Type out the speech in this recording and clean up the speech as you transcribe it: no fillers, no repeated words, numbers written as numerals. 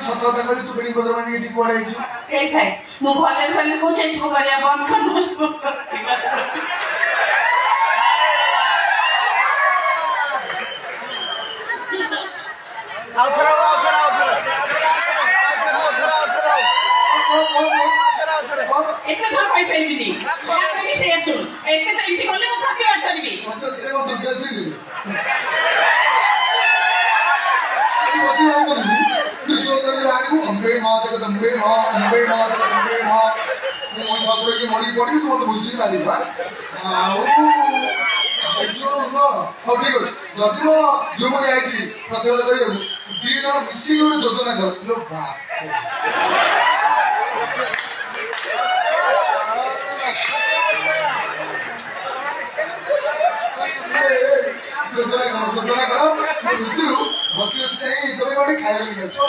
ସତକଥା କହିଲୁ ତୁ ବେଡି ପତ୍ର ମାନେ ଏଠି କୁଆଡେ ଆଇଛୁ? ଏଇ ଭାଇ ମୁଁ ଭଲରେ ଭଲରେ କହୁଛି ଏସବୁ କରିବା ବନ୍ଦ କର। ଏତେ ଥର କହିପାରିବିନି ଯାହା କହିବି ସେଇଆ ଶୁଣ। ଏତେ ତ ଏମିତି କଲେ ମୁଁ ପ୍ରତିବାଦ କରିବି। ଅମ୍ବେ ମା ଜଗଦମ୍ବେ ମା ଅମ୍ବେ ମା ଜଗଦମ୍ବେ ମା ମୁଁ ମୋ ଶ୍ୱଶୁରକି ମରିକି ପଡ଼ିବି ତୁ ମୋତେ ଘୁଷିକି ମାରିବୁ ଆଉ ହଉ ଠିକ ଅଛି ଯଦି ମୋ ଝୁମୁରି ଆଇଛି ପ୍ରତିବାଦ କରିବାକୁ ଦି ଜଣ ମିଶିକି ଗୋଟେ ଯୋଜନା କର ଲୋ ବାପ ଯୋଜନା କର ମୁଁ ଭିତରୁ ହସି ହସି ଯାଇ ତମେ ଗୋଟେ ଖାଇବାକୁ ନେଇ ଆସିବ